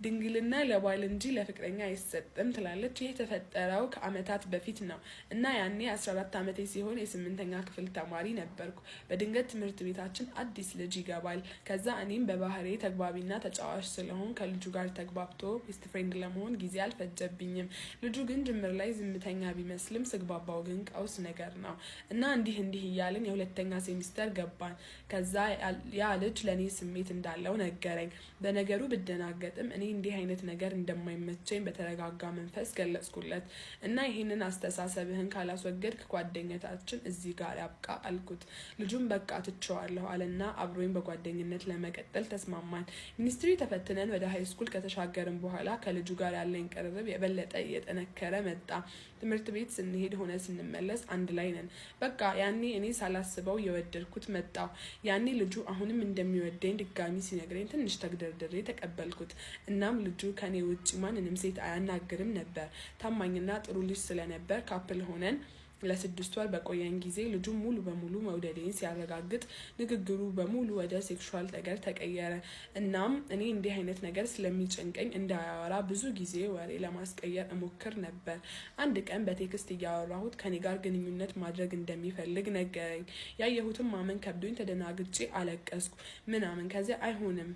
ድንግልና ለባል እንጂ ለፍቅረኛ አይሰጥም ትላለች። ይህ የተፈጠረው ከአመታት በፊት ነው እና ያኔ 14 ዓመቴ ሲሆን የ8ኛ ክፍል ተማሪ ነበርኩ። በድንገት ትምህርት ቤታችን አዲስ ልጅ ይገባል። ከዛ እኔም በባህሬ ተግባቢና ተጫዋች ስለሆን ከልጁ ጋር ተግባብቶ ቤስት ፍሬንድ ለመሆን ጊዜ አልፈጀብኝም። ልጁ ግን ጅምር ላይ ዝምተኛ ቢመስልም ስግባባው ግን ቀውስ ነገር ነው እና እንዲህ እያልን የ2ኛ ሴሚስተር ገባን። ከዛ ያ ልጅ ለኔ ስሜት እንዳለው ነገረኝ። በነገሩ ብደናገጥም እኔ እንዲህ አይነት ነገር እንደማይመቸኝ በተረጋጋ መንፈስ ገለጽኩለት እና ይሄንን አስተሳሰብህን ካላስወገድክ ጓደኝነታችን እዚህ ጋር ያብቃ አልኩት። ልጁም በቃ ትቼዋለሁ አለና አብሮኝ በጓደኝነት ለመቀጠል ተስማማን። ሚኒስትሪ ተፈትነን ወደ ሃይ ስኩል ከተሻገርን በኋላ ከልጁ ጋር ያለኝ ቅርርብ የበለጠ እየጠነከረ መጣ። ትምህርት ቤት ስንሄድ ሆነ ስንመለስ አንድ ላይ ነን። በቃ ያኔ እኔ ሳላስበው የወደድኩት መጣው። ያኔ ልጁ አሁንም እንደሚወደኝ ድጋሚ ሲነግረኝ ትንሽ ተግደርድሬ ተቀበልኩት። እናም ልጁ ከኔ ውጭ ማንንም ሴት አያናግርም ነበር። ታማኝና ጥሩ ልጅ ስለነበር ካፕል ሆነን ለ6 ወር በቆየን ጊዜ ልጁ ሙሉ በሙሉ መውደዴን ሲያረጋግጥ ንግግሩ በሙሉ ወደ ሴክሹዋል ነገር ተቀየረ። እናም እኔ እንዲህ አይነት ነገር ስለሚጨንቀኝ እንዳያወራ ብዙ ጊዜ ወሬ ለማስቀየር እሞክር ነበር። አንድ ቀን በቴክስት እያወራሁት ከኔ ጋር ግንኙነት ማድረግ እንደሚፈልግ ነገረኝ። ያየሁትም ማመን ከብዶኝ ተደናግጬ አለቀስኩ ምናምን። ከዚያ አይሆንም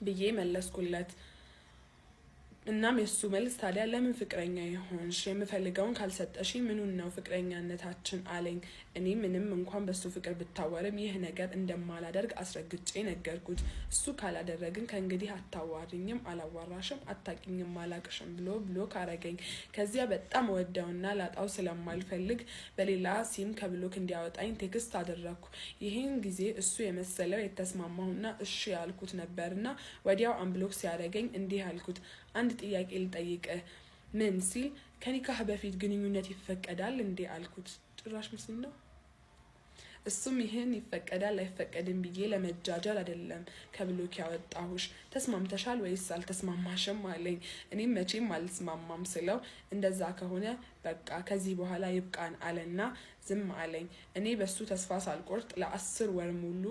ብዬ መለስኩለት። እናም የሱ መልስ ታዲያ ለምን ፍቅረኛ ይሆንሽ? የምፈልገውን ካልሰጠሽ ምኑን ነው ፍቅረኛነታችን አለኝ። እኔ ምንም እንኳን በሱ ፍቅር ብታወርም ይህ ነገር እንደማላደርግ አስረግጬ ነገርኩት። እሱ ካላደረግን ከእንግዲህ አታዋሪኝም፣ አላዋራሽም፣ አታቂኝም፣ አላቅሽም ብሎ ካረገኝ። ከዚያ በጣም ወደውና ላጣው ስለማልፈልግ በሌላ ሲም ከብሎክ እንዲያወጣኝ ቴክስት አደረግኩ። ይህን ጊዜ እሱ የመሰለው የተስማማሁና እሺ ያልኩት ነበርና ወዲያው አንብሎክ ሲያደርገኝ እንዲህ አልኩት፣ አንድ ጥያቄ ልጠይቅህ። ምን ሲል ከኒካህ በፊት ግንኙነት ይፈቀዳል እንዴ አልኩት። ጭራሽ ሙስሊም ነው። እሱም ይህን ይፈቀዳል አይፈቀድም ብዬ ለመጃጃል አይደለም ከብሎክ ያወጣሁሽ፣ ተስማምተሻል ወይስ አልተስማማሽም አለኝ። እኔም መቼም አልስማማም ስለው እንደዛ ከሆነ በቃ ከዚህ በኋላ ይብቃን አለና ዝም አለኝ። እኔ በሱ ተስፋ ሳልቆርጥ ለ10 ወር ሙሉ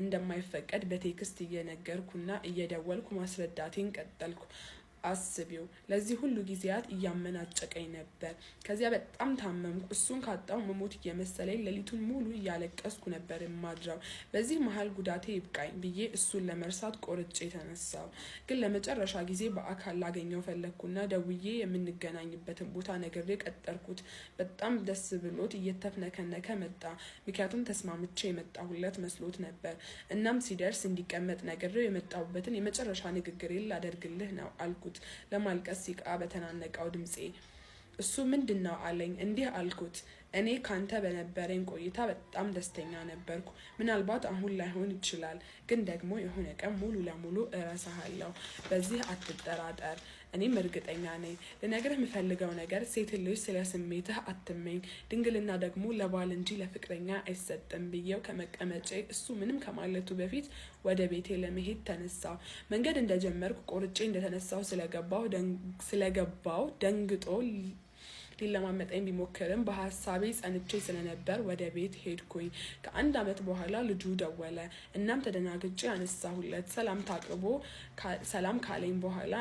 እንደማይፈቀድ በቴክስት እየነገርኩና እየደወልኩ ማስረዳቴን ቀጠልኩ። አስቢው፣ ለዚህ ሁሉ ጊዜያት እያመናጨቀኝ ነበር። ከዚያ በጣም ታመምኩ። እሱን ካጣው መሞት እየመሰለኝ ሌሊቱን ሙሉ እያለቀስኩ ነበር የማድረው። በዚህ መሀል ጉዳቴ ይብቃኝ ብዬ እሱን ለመርሳት ቆርጬ ተነሳው። ግን ለመጨረሻ ጊዜ በአካል ላገኘው ፈለግኩና ደውዬ የምንገናኝበትን ቦታ ነግሬ ቀጠርኩት። በጣም ደስ ብሎት እየተፍነከነከ መጣ። ምክንያቱም ተስማምቼ የመጣሁለት መስሎት ነበር። እናም ሲደርስ እንዲቀመጥ ነግሬው የመጣሁበትን የመጨረሻ ንግግሬን ላደርግልህ ነው አልኩት ለማልቀስ ሲቃ በተናነቀው ድምጼ። እሱ ምንድነው አለኝ። እንዲህ አልኩት፣ እኔ ካንተ በነበረኝ ቆይታ በጣም ደስተኛ ነበርኩ። ምናልባት አሁን ላይሆን ይችላል፣ ግን ደግሞ የሆነ ቀን ሙሉ ለሙሉ እረሳሃለሁ። በዚህ አትጠራጠር። እኔም እርግጠኛ ነኝ። ልነግርህ የምፈልገው ነገር ሴት ልጅ ስለ ስሜትህ አትመኝ፣ ድንግልና ደግሞ ለባል እንጂ ለፍቅረኛ አይሰጥም ብዬው ከመቀመጬ እሱ ምንም ከማለቱ በፊት ወደ ቤቴ ለመሄድ ተነሳው። መንገድ እንደጀመርኩ ቆርጬ እንደተነሳው ስለገባው ደንግጦ ሊለማመጠኝ ቢሞክርም በሀሳቤ ጸንቼ ስለነበር ወደ ቤት ሄድኩኝ። ከ1 ዓመት በኋላ ልጁ ደወለ። እናም ተደናግጬ አነሳሁለት። ሰላምታ አቅርቦ ሰላም ካለኝ በኋላ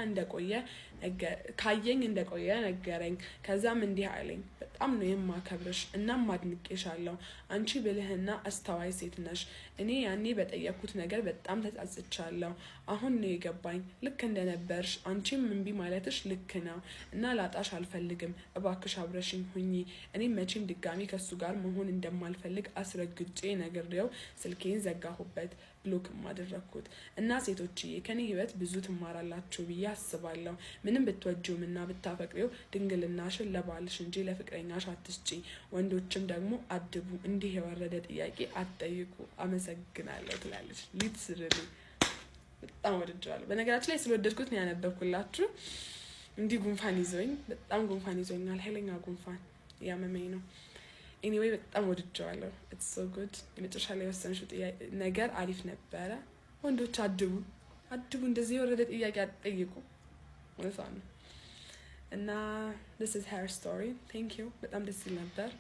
ካየኝ እንደቆየ ነገረኝ። ከዛም እንዲህ አለኝ፣ በጣም ነው የማከብርሽ እናም አድንቄሻለሁ። አንቺ ብልህና አስተዋይ ሴት ነሽ። እኔ ያኔ በጠየቅኩት ነገር በጣም ተጸጽቻለሁ። አሁን ነው የገባኝ። ልክ እንደነበርሽ አንቺም እምቢ ማለትሽ ልክ ነው እና ላጣሽ አልፈልግም። እባክሽ አብረሽኝ ሁኚ። እኔም መቼም ድጋሚ ከሱ ጋር መሆን እንደማልፈልግ አስረግጬ ነግሬው ስልኬን ዘጋሁበት፣ ብሎክም አደረግኩት። እና ሴቶችዬ ከኔ ህይወት ብዙ ትማራላችሁ ብዬ አስባለሁ። ምንም ብትወጂውም እና ብታፈቅሪው ድንግልናሽን ለባልሽ እንጂ ለፍቅረኛሽ አትስጪ። ወንዶችም ደግሞ አድቡ፣ እንዲህ የወረደ ጥያቄ አትጠይቁ። አመሰግናለሁ ትላለች። ሊትስርሊ በጣም ወድጃለሁ። በነገራችን ላይ ስለወደድኩት ነው ያነበብኩላችሁ። እንዲህ ጉንፋን ይዞኝ በጣም ጉንፋን ይዞኛል። ኃይለኛ ጉንፋን ያመመኝ ነው። ኤኒዌይ በጣም ወድጃለሁ። ኢትስ ሶ ጉድ። የመጨረሻ ላይ የወሰንሽው ነገር አሪፍ ነበረ። ወንዶች አድቡ፣ እንደዚህ የወረደ ጥያቄ አትጠይቁ። ወሳኝ እና this is her story. thank you። በጣም ደስ ይል ነበር።